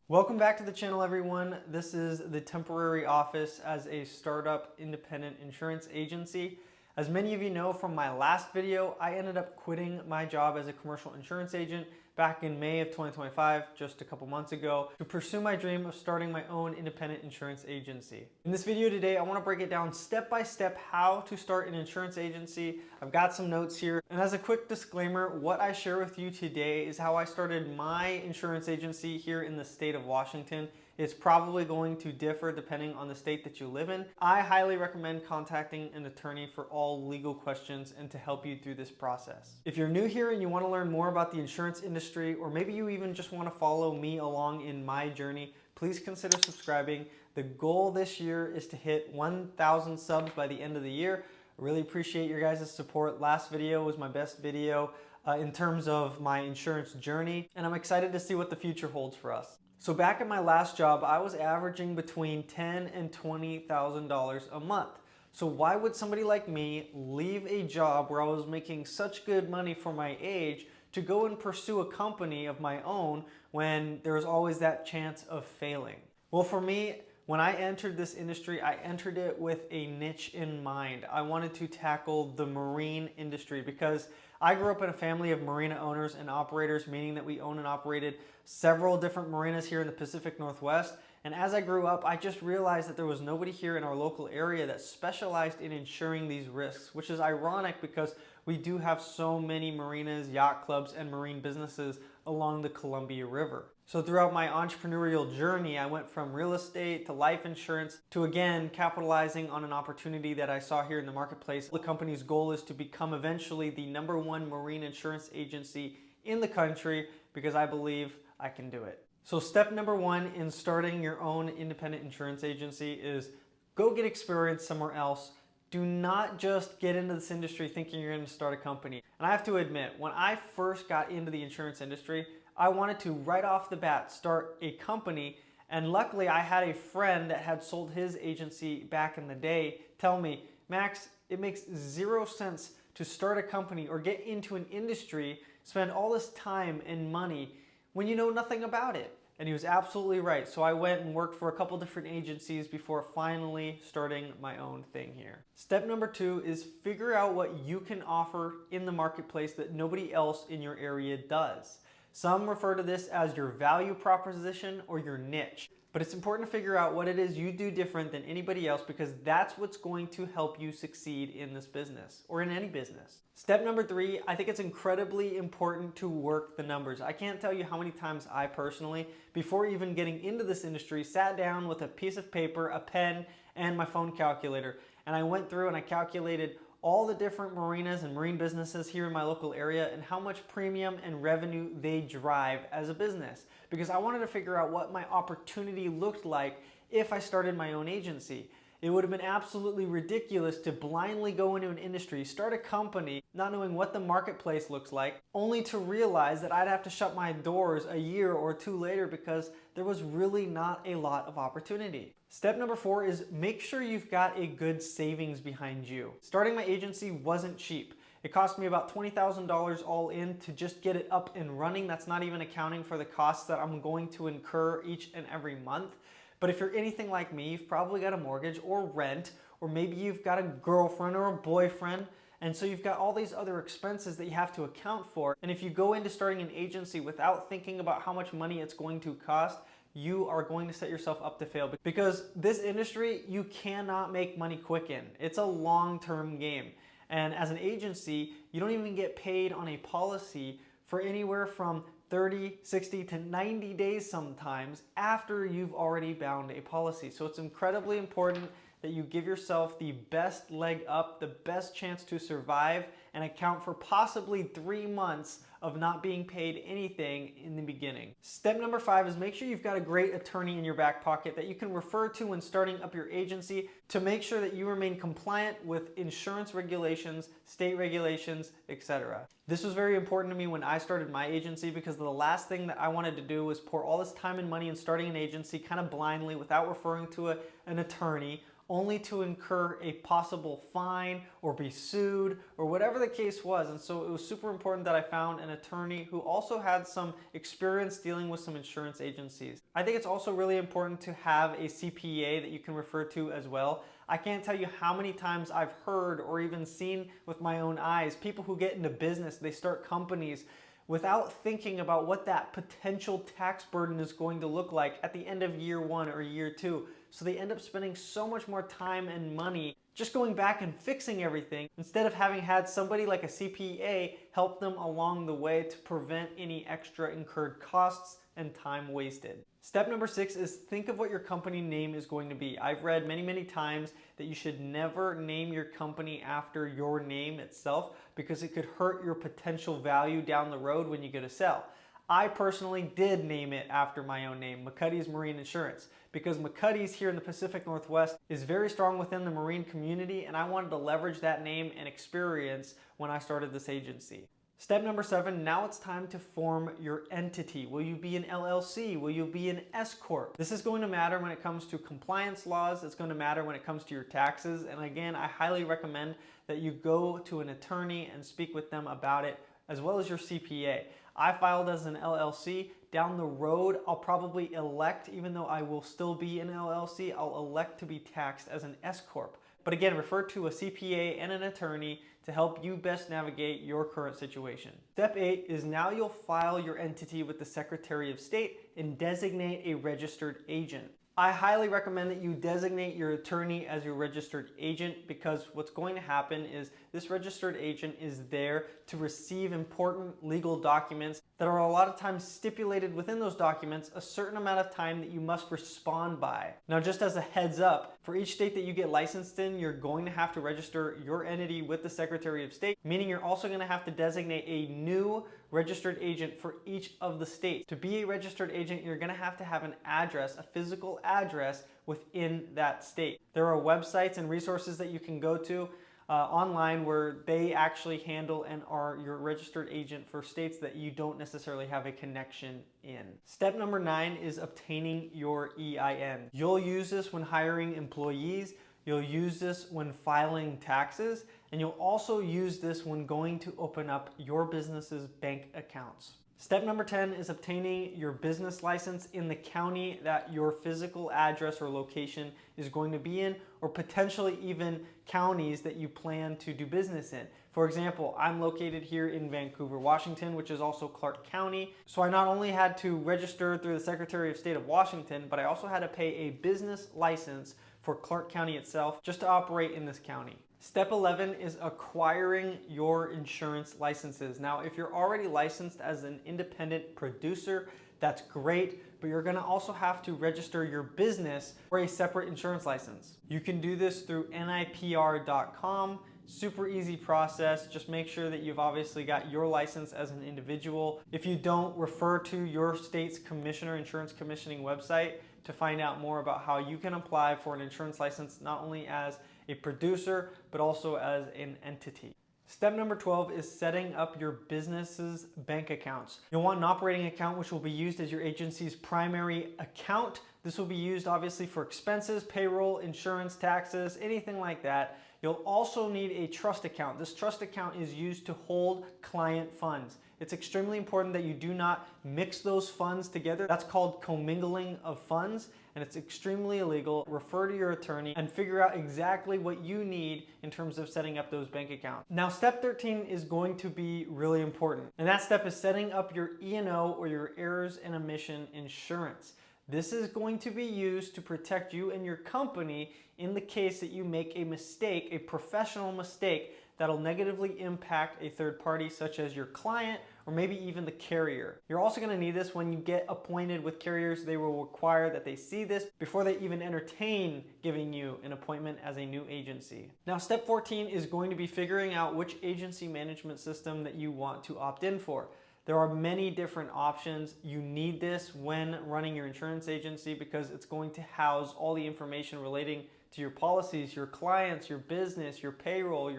Welcome back to the channel, everyone. This is the temporary office as a startup independent insurance agency. As many of you know from my last video, I ended up quitting my job as a commercial insurance agent back in May of 2025, just a couple months ago, to pursue my dream of starting my own independent insurance agency. In this video today, I want to break it down step by step how to start an insurance agency. I've got some notes here. And as a quick disclaimer, what I share with you today is how I started my insurance agency here in the state of Washington. It's probably going to differ depending on the state that you live in. I highly recommend contacting an attorney for all legal questions and to help you through this process. If you're new here and you want to learn more about the insurance industry, or maybe you even just want to follow me along in my journey, please consider subscribing. The goal this year is to hit 1,000 subs by the end of the year. I really appreciate your guys' support. Last video was my best video in terms of my insurance journey, and I'm excited to see what the future holds for us. So back at my last job, I was averaging between $10,000 and $20,000 a month. So why would somebody like me leave a job where I was making such good money for my age to go and pursue a company of my own when there was always that chance of failing? Well, for me, when I entered this industry, I entered it with a niche in mind. I wanted to tackle the marine industry because I grew up in a family of marina owners and operators, meaning that we owned and operated several different marinas here in the Pacific Northwest. And as I grew up, I just realized that there was nobody here in our local area that specialized in insuring these risks, which is ironic because we do have so many marinas, yacht clubs, and marine businesses along the Columbia River. So throughout my entrepreneurial journey, I went from real estate to life insurance to, again, capitalizing on an opportunity that I saw here in the marketplace. The company's goal is to become eventually the #1 marine insurance agency in the country because I believe I can do it. So step number one in starting your own independent insurance agency is go get experience somewhere else. Do not just get into this industry thinking you're going to start a company. And I have to admit, when I first got into the insurance industry, I wanted to right off the bat start a company, and luckily I had a friend that had sold his agency back in the day tell me, Max, it makes zero sense to start a company or get into an industry, spend all this time and money when you know nothing about it. And he was absolutely right. So I went and worked for a couple different agencies before finally starting my own thing here. Step number two is figure out what you can offer in the marketplace that nobody else in your area does. Some refer to this as your value proposition or your niche. But it's important to figure out what it is you do different than anybody else because that's what's going to help you succeed in this business or in any business. Step number three, I think it's incredibly important to work the numbers. I can't tell you how many times I personally, before even getting into this industry, sat down with a piece of paper, a pen, and my phone calculator. And I went through and I calculated all the different marinas and marine businesses here in my local area and how much premium and revenue they drive as a business. Because I wanted to figure out what my opportunity looked like if I started my own agency. It would have been absolutely ridiculous to blindly go into an industry, start a company, not knowing what the marketplace looks like, only to realize that I'd have to shut my doors a year or two later because there was really not a lot of opportunity. Step number four is make sure you've got a good savings behind you. Starting my agency wasn't cheap. It cost me about $20,000 all in to just get it up and running. That's not even accounting for the costs that I'm going to incur each and every month. But if you're anything like me, you've probably got a mortgage or rent, or maybe you've got a girlfriend or a boyfriend, and so you've got all these other expenses that you have to account for. And if you go into starting an agency without thinking about how much money it's going to cost, you are going to set yourself up to fail because this industry, you cannot make money quick in. It's a long-term game. And as an agency, you don't even get paid on a policy for anywhere from 30, 60 to 90 days sometimes after you've already bound a policy. So it's incredibly important that you give yourself the best leg up, the best chance to survive, and account for possibly 3 months of not being paid anything in the beginning. Step number five is make sure you've got a great attorney in your back pocket that you can refer to when starting up your agency to make sure that you remain compliant with insurance regulations, state regulations, etc. This was very important to me when I started my agency because the last thing that I wanted to do was pour all this time and money in starting an agency kind of blindly without referring to an attorney, only to incur a possible fine or be sued or whatever the case was. And so it was super important that I found an attorney who also had some experience dealing with some insurance agencies. I think it's also really important to have a CPA that you can refer to as well. I can't tell you how many times I've heard or even seen with my own eyes people who get into business, they start companies without thinking about what that potential tax burden is going to look like at the end of year 1 or year 2. So they end up spending so much more time and money just going back and fixing everything instead of having had somebody like a CPA help them along the way to prevent any extra incurred costs and time wasted. Step number 6 is think of what your company name is going to be. I've read many times that you should never name your company after your name itself because it could hurt your potential value down the road when you go to sell. I personally did name it after my own name, McCuddy's Marine Insurance, because McCuddy's here in the Pacific Northwest is very strong within the marine community, and I wanted to leverage that name and experience when I started this agency. Step number 7, now it's time to form your entity. Will you be an LLC? Will you be an S Corp? This is going to matter when it comes to compliance laws. It's going to matter when it comes to your taxes. And again, I highly recommend that you go to an attorney and speak with them about it, as well as your CPA. I filed as an LLC. Down the road, I'll probably elect, even though I will still be an LLC, I'll elect to be taxed as an S Corp. But again, refer to a CPA and an attorney to help you best navigate your current situation. Step 8 is now you'll file your entity with the Secretary of State and designate a registered agent. I highly recommend that you designate your attorney as your registered agent because what's going to happen is this registered agent is there to receive important legal documents that are a lot of times stipulated within those documents a certain amount of time that you must respond by. Now, just as a heads up, for each state that you get licensed in, you're going to have to register your entity with the Secretary of State, meaning you're also going to have to designate a new registered agent for each of the states. To be a registered agent, you're going to have an address, a physical address within that state. There are websites and resources that you can go to online where they actually handle and are your registered agent for states that you don't necessarily have a connection in. Step number 9 is obtaining your EIN. You'll use this when hiring employees, you'll use this when filing taxes, and you'll also use this when going to open up your business's bank accounts. Step number 10 is obtaining your business license in the county that your physical address or location is going to be in, or potentially even counties that you plan to do business in. For example, I'm located here in Vancouver, Washington, which is also Clark County. So I not only had to register through the Secretary of State of Washington, but I also had to pay a business license for Clark County itself just to operate in this county. Step 11 is acquiring your insurance licenses. Now, if you're already licensed as an independent producer, that's great, but you're gonna also have to register your business for a separate insurance license. You can do this through nipr.com. Super easy process. Just make sure that you've obviously got your license as an individual. If you don't, refer to your state's insurance commissioning website to find out more about how you can apply for an insurance license, not only as a producer, but also as an entity. Step number 12 is setting up your business's bank accounts. You'll want an operating account which will be used as your agency's primary account. This will be used obviously for expenses, payroll, insurance, taxes, anything like that. You'll also need a trust account. This trust account is used to hold client funds. It's extremely important that you do not mix those funds together. That's called commingling of funds, and it's extremely illegal. Refer to your attorney and figure out exactly what you need in terms of setting up those bank accounts. Now, step 13 is going to be really important, and that step is setting up your E&O or your errors and omission insurance. This is going to be used to protect you and your company in the case that you make a mistake, a professional mistake, that'll negatively impact a third party such as your client or maybe even the carrier. You're also going to need this when you get appointed with carriers. They will require that they see this before they even entertain giving you an appointment as a new agency. Now, step 14 is going to be figuring out which agency management system that you want to opt in for. There are many different options. You need this when running your insurance agency because it's going to house all the information relating to your policies, your clients, your business, your payroll,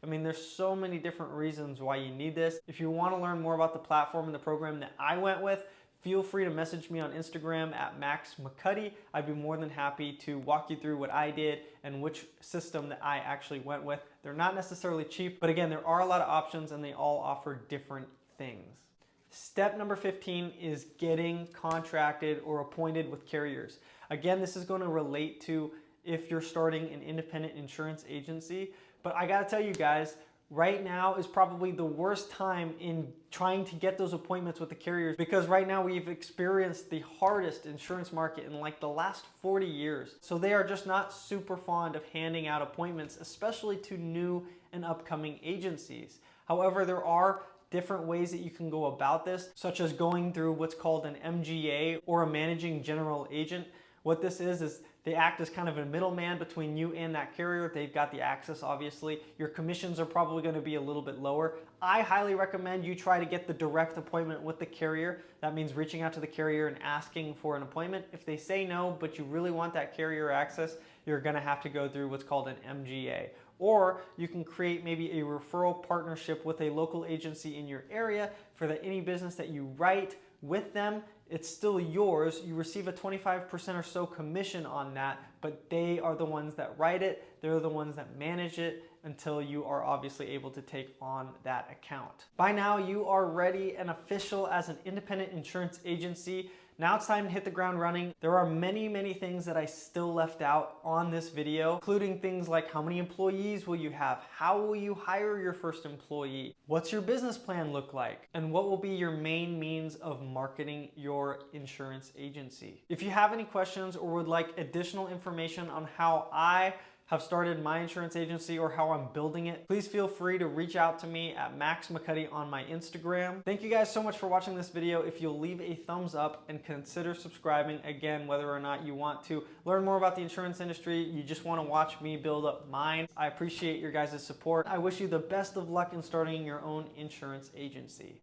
there's so many different reasons why you need this. If you want to learn more about the platform and the program that I went with, feel free to message me on Instagram at McCuddy. I'd be more than happy to walk you through what I did and which system that I actually went with. They're not necessarily cheap, but again, there are a lot of options and they all offer different things. Step number 15 is getting contracted or appointed with carriers. Again, this is going to relate to if you're starting an independent insurance agency, but I gotta tell you guys, right now is probably the worst time in trying to get those appointments with the carriers, because right now we've experienced the hardest insurance market in like the last 40 years. So they are just not super fond of handing out appointments, especially to new and upcoming agencies. However, there are different ways that you can go about this, such as going through what's called an MGA or a managing general agent. What this is they act as kind of a middleman between you and that carrier. They've got the access, obviously. Your commissions are probably going to be a little bit lower. I highly recommend you try to get the direct appointment with the carrier. That means reaching out to the carrier and asking for an appointment. If they say no, but you really want that carrier access, you're going to have to go through what's called an MGA. Or you can create maybe a referral partnership with a local agency in your area for that any business that you write with them, it's still yours. You receive a 25% or so commission on that, but they are the ones that write it. They're the ones that manage it until you are obviously able to take on that account. By now, you are ready and official as an independent insurance agency. Now it's time to hit the ground running. There are many things that I still left out on this video, including things like how many employees will you have? How will you hire your first employee? What's your business plan look like? And what will be your main means of marketing your insurance agency? If you have any questions or would like additional information on how I have started my insurance agency or how I'm building it, please feel free to reach out to me at McCuddy on my Instagram. Thank you guys so much for watching this video. If you'll leave a thumbs up and consider subscribing, again, whether or not you want to learn more about the insurance industry, you just want to watch me build up mine, I appreciate your guys' support. I wish you the best of luck in starting your own insurance agency.